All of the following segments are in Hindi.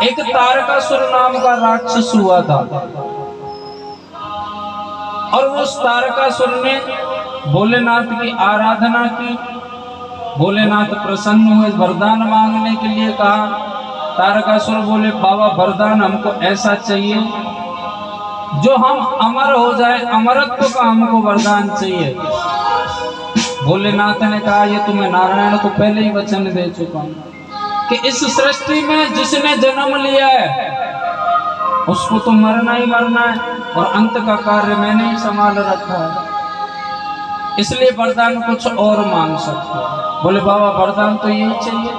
एक तारकासुर नाम का राक्षस हुआ था और उस तारकासुर ने भोलेनाथ की आराधना की। भोलेनाथ प्रसन्न हुए, वरदान मांगने के लिए कहा। तारकासुर बोले, बाबा वरदान हमको ऐसा चाहिए जो हम अमर हो जाए, अमरत्व का हमको वरदान चाहिए। भोलेनाथ ने कहा, ये तुम्हें नारायण को पहले ही वचन दे चुका हूं कि इस सृष्टि में जिसने जन्म लिया है उसको तो मरना ही मरना है और अंत का कार्य मैंने ही संभाल रखा है, इसलिए वरदान कुछ और मांग सकते हो। बोले, बाबा वरदान तो यही चाहिए।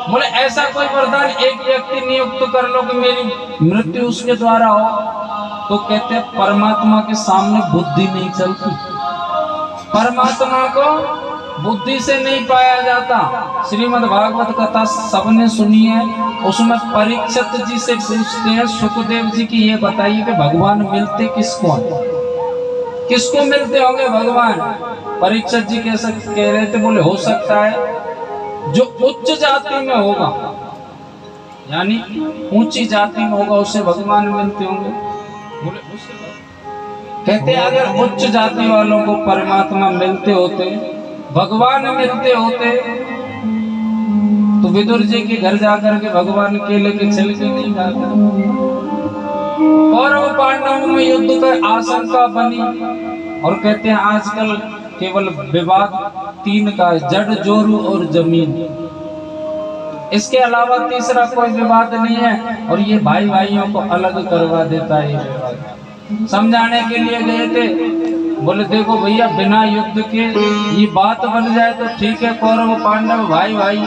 बोले, ऐसा कोई वरदान एक व्यक्ति नियुक्त कर लो कि मेरी मृत्यु उसके द्वारा हो। तो कहते हैं, परमात्मा के सामने बुद्धि नहीं चलती, परमात्मा को बुद्धि से नहीं पाया जाता। श्रीमद् भागवत कथा सबने सुनी है, उसमें परीक्षित जी से पूछते हैं, सुखदेव जी की ये बताइए कि भगवान मिलते किसको हैं, किसको मिलते होंगे भगवान। परीक्षित जी कैसे कह रहे थे, बोले हो सकता है जो उच्च जाति में होगा, यानी ऊंची जाति में होगा, उससे भगवान मिलते होंगे। बोले उससे कहते हैं, अगर उच्च जाति वालों को परमात्मा मिलते होते, भगवान मिलते होते, तो विदुर जी के घर जाकर के भगवान केले के छिलके नहीं खाते। कौरव पांडवों में युद्ध का आशंका बनी और कहते हैं आजकल केवल विवाद तीन का है, जड़ जोरू और जमीन, इसके अलावा तीसरा कोई विवाद नहीं है। और ये भाई भाइयों को अलग करवा देता है। ये विवाद समझाने के लिए गए थे, बोले देखो भैया, बिना युद्ध के ये बात बन जाए तो ठीक है, कौरव पांडव भाई भाई,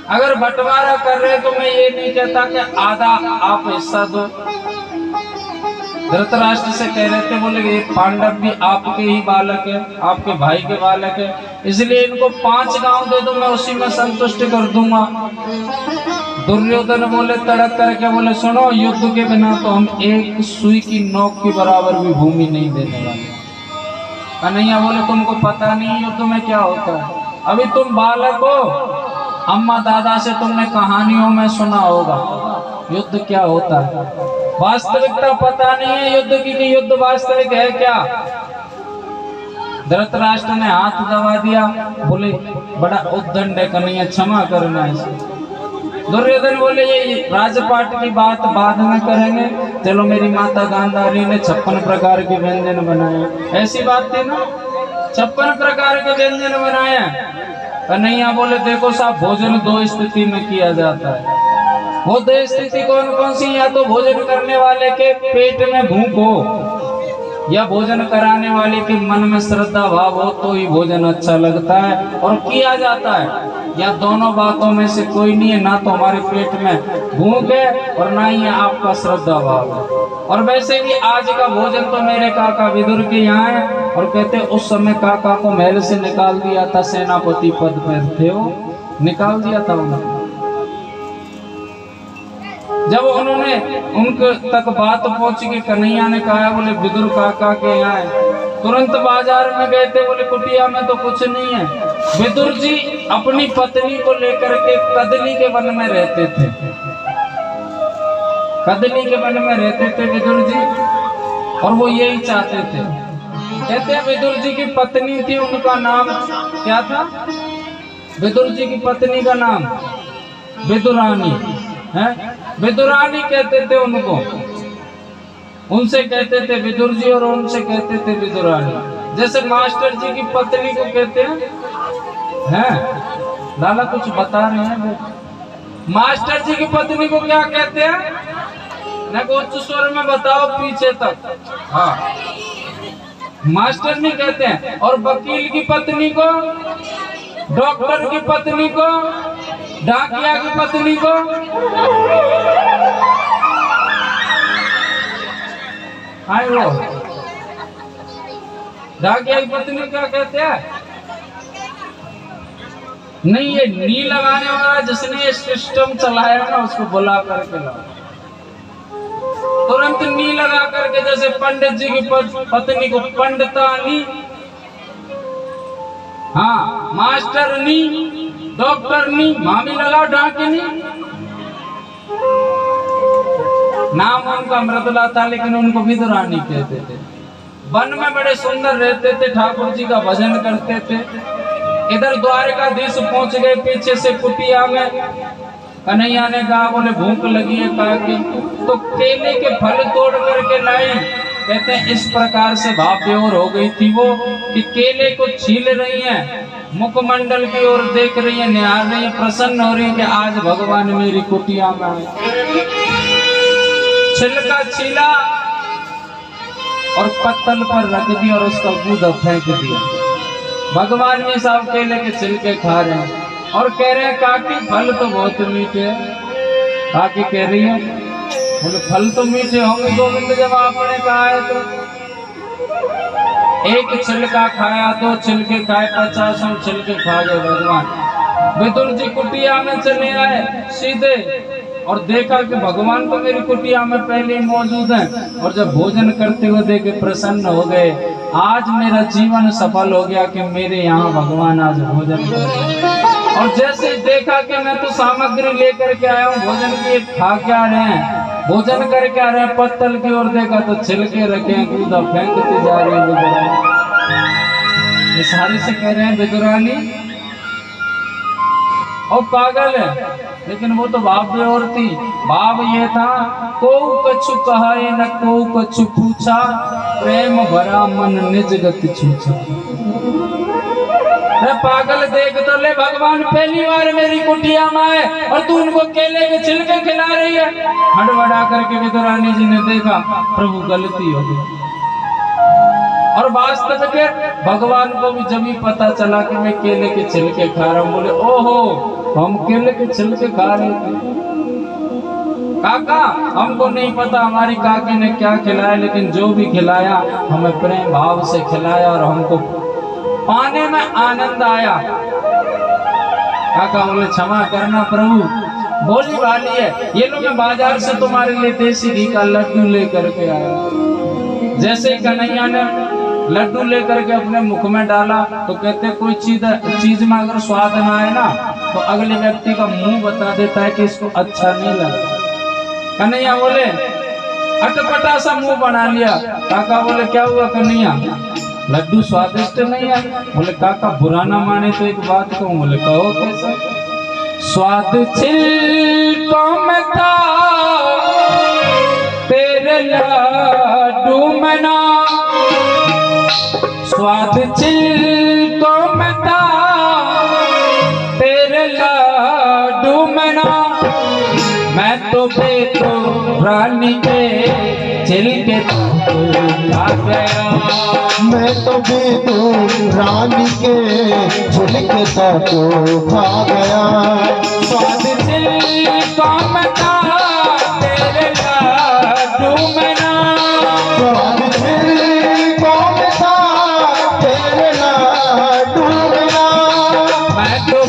अगर बंटवारा कर रहे तो मैं ये नहीं कहता कि आधा आप हिस्सा दो। धृतराष्ट्र से कह रहे थे, बोले ये पांडव भी आपके ही बालक है, आपके भाई के बालक है, इसलिए इनको 5 गांव दे दो, मैं उसी में संतुष्ट कर दूंगा। दुर्योधन बोले तड़क करके, बोले सुनो, युद्ध के बिना तो हम एक सुई की नोक के बराबर भी भूमि नहीं देने वाले। कन्हैया बोले, तुमको पता नहीं युद्ध में क्या होता है, अभी तुम बालक हो, अम्मा दादा से तुमने कहानियों में सुना होगा युद्ध क्या होता है, वास्तविकता पता नहीं है युद्ध की कि युद्ध वास्तविक है क्या। धृतराष्ट्र ने हाथ दबा दिया, बोले बड़ा उद्दंड है कन्हैया, क्षमा करना इसे। दुर्योधन बोले, ये राजपाट की बात बाद में करेंगे, चलो मेरी माता गांधारी ने 56 प्रकार के व्यंजन बनाए, ऐसी बात थी ना, 56 प्रकार के व्यंजन बनाए। कन्हैया बोले, देखो साहब, भोजन 2 स्थिति में किया जाता है। वो 2 स्थिति कौन कौन सी, या तो भोजन करने वाले के पेट में भूख हो, या भोजन कराने वाले के मन में श्रद्धा भाव हो, तो ही भोजन अच्छा लगता है और किया जाता है। या दोनों बातों में से कोई नहीं है, ना तो हमारे पेट में भूख है और ना ही आपका श्रद्धा भाव है। और वैसे भी आज का भोजन तो मेरे काका विदुर के यहाँ है, और कहते उस समय काका को महल से निकाल दिया था, सेनापति पद पर थे वो, निकाल दिया था उन्होंने। जब उन्होंने उनके तक बात पहुंची कि कन्हैया ने कहा, बोले विदुर काका के यहाँ है, तुरंत बाजार में गए थे, बोले कुटिया में तो कुछ नहीं है। विदुर जी अपनी पत्नी को लेकर के कदली के वन में रहते थे, कदली के वन में रहते थे विदुर जी, और वो यही चाहते थे। कहते हैं विदुर जी की पत्नी थी, उनका नाम क्या था, विदुर जी की पत्नी का नाम विदुरानी है, विदुरानी कहते थे उनको, उनसे कहते थे विदुर जी और उनसे कहते थे विदुरानी। जैसे मास्टर जी की पत्नी को कहते हैं लाला कुछ बता रहे हैं, मास्टर जी की पत्नी को क्या कहते हैं, न को उच्च स्वर में बताओ पीछे तक, हाँ मास्टर नहीं कहते हैं। और वकील की पत्नी को, डॉक्टर की पत्नी को, डाकिया की पत्नी को, आए वो डाकिया की पत्नी क्या कहते हैं, नहीं ये नी लगाने वाला जिसने ये सिस्टम चलाया ना उसको बुला करके लाओ, तुरंत नी लगा करके। जैसे पंडित जी की पत्नी को पंडितानी, हाँ मास्टर नी, डॉक्टरनी मामी लगाओ डाकिनी। नाम उनका मृदुला था लेकिन उनको विदुरानी कहते थे। वन में बड़े सुंदर रहते थे, ठाकुर जी का भजन करते थे। इधर द्वारकाधीश पहुंच गए, पीछे से कुटिया में कन्हैया ने कहा बोले भूख लगी है काकी, तो केले के फल तोड़ करके लाई। कहते हैं इस प्रकार से भाव बेहोर हो गई थी वो कि केले को छील रही हैं, मुखमंडल की ओर देख रही है, निहार रही है, प्रसन्न हो रही है कि आज भगवान मेरी कुटिया में आए। छिलका छीला और पत्तल पर रख दिया और उसका गूदा फेंक दिया। भगवान जी साहब केले के छिलके खा रहे हैं और कह रहे हैं काकी फल तो बहुत मीठे हैं। काकी कह रही है बोले फल तो मीठे होंगे गोविंद, जब आपने कहा है तो। एक छिलका खाया, दो छिलके खाए, 50 छिलके खा गए भगवान। विदुर जी कुटिया में चले आए सीधे और देखा कि भगवान तो मेरी कुटिया में पहले ही मौजूद हैं, और जब भोजन करते हुए देखे प्रसन्न हो गए। आज मेरा जीवन सफल हो गया कि मेरे यहाँ भगवान आज भोजन कर रहे हैं। और जैसे देखा कि मैं तो सामग्री लेकर के आया हूँ भोजन की, खा क्या रहे हैं, भोजन करके आ रहे हैं, पत्तल की ओर देखा तो छिलके रखे हैं, कूदा फेंकती जा रही है विदुरानी। इशारे से कह रहे हैं विदुरानी और पागल है, लेकिन वो तो भाव बेहोर थी। भाव ये था को कछु कहा न को कछु पूछा, प्रेम भरा मन निज गति छूछा। पागल देख तो ले, भगवान पहली बार मेरी कुटिया में आए और तू उनको केले के छिलके खिला रही है। हड़बड़ा करके विदुरानी जी ने देखा प्रभु गलती हो गई। और वास्तव के भगवान को भी जब ही पता चला कि मैं केले के छिलके खा रहा हूँ, बोले ओहो हम केले के छिलके खा रहे थे। काका हमको नहीं पता हमारी काकी ने क्या खिलाया, लेकिन जो भी खिलाया हमें प्रेम भाव से खिलाया और हमको पाने में आनंद आया। काका बोले क्षमा करना प्रभु, बोली वाली है, ये लो मैं बाजार से तुम्हारे लिए देसी घी का लड्डू लेकर के आया। जैसे ही कन्हैया ने लड्डू लेकर के अपने मुख में डाला तो कहते कोई चीज में अगर स्वाद ना आए ना तो अगले व्यक्ति का मुंह बता देता है कि इसको अच्छा नहीं लगा। कन्हैया बोले अटपटा सा मुंह बना लिया। काका बोले क्या हुआ कन्हैया, लड्डू स्वादिष्ट नहीं है? बोले काका बुरा ना माने तो एक बात कहूं। बोले कहो कैसा? स्वाद छिलकों में था तेरे लड्डू में ना, स्वाद छिलकों में था तेरे लड्डू में ना, मैं तो रानी के छिलके खा गया, मैं तो रानी के छिलके तो खा गया। स्वाद छिलकों में था तेरे लड्डू में ना, स्वाद छिलकों में था तेरे लड्डू में ना, मैं तो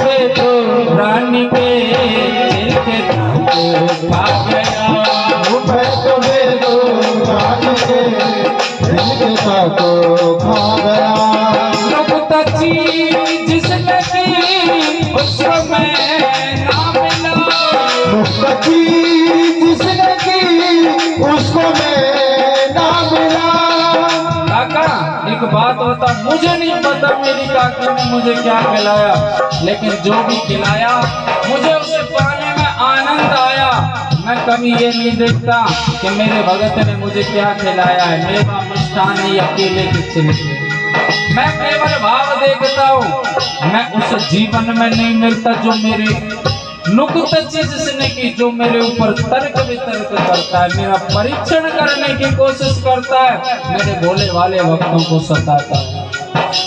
रानी के छिलके खा गया, मैं तो रानी के छिलके तो खा गया। नुक्ता चीज जिसने की उसको मैं ना मिला, नुक्ता चीज जिसने की उसको मैं ना मिला। काका एक बात बता, मुझे नहीं पता मेरी काकी ने मुझे क्या खिलाया, लेकिन जो भी खिलाया मुझे उसे पाने में आनंद आया। मैं कभी ये नहीं देखता कि मेरे भगत ने मुझे क्या खिलाया है, मेवा मिष्ठान या केले के छिलके। मैं केवल भाव देखता हूँ। मैं उस जीवन में नहीं मिलता जो मेरे नुक्ता चीज जिसने की, जो मेरे ऊपर तर्क वितर्क करता है, मेरा परीक्षण करने की कोशिश करता है, मेरे भोले वाले भक्तों को सताता है।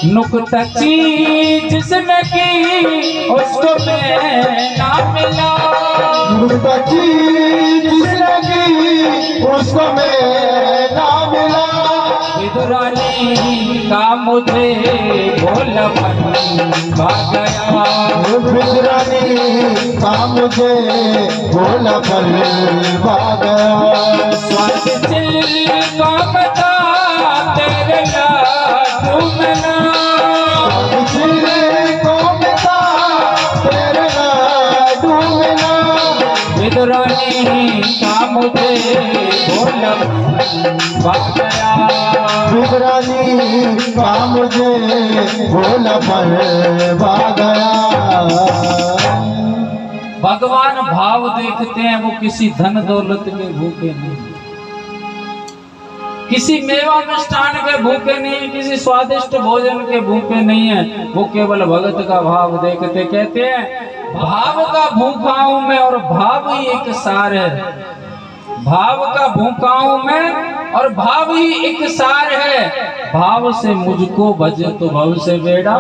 नुक्ता चीज जिसने की उसको मैं ना मिला, नुक्ता चीज जिसने की उसको मैं ना मिला। विदुरानी का मुझे भोलापन भा गया, विदुरानी का मुझे भोलापन भा गया। स्वाद छिलकों में था तेरे लड्डू में ना, छिलकों में था तेरे खुद रानी का मुझे भोला गया। बिगरानी का मुझे भोला पा गया। भगवान भाव देखते हैं, वो किसी धन दौलत के भूखे नहीं, किसी मेवा मिष्ठान के भूखे नहीं, किसी स्वादिष्ट भोजन के भूखे नहीं है। वो केवल भगत का भाव देखते। कहते हैं भाव का भूखा हूं मैं और भाव ही एक सार है। भाव का भूखा हूं मैं और भाव ही एक सार है। भाव से मुझको भजे तो भव से बेड़ा।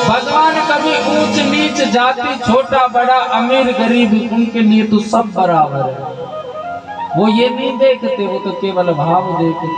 भगवान कभी ऊंच नीच, जाति छोटा बड़ा, अमीर गरीब, उनके लिए तो सब बराबर है। वो ये नहीं देखते, वो तो केवल भाव देखते।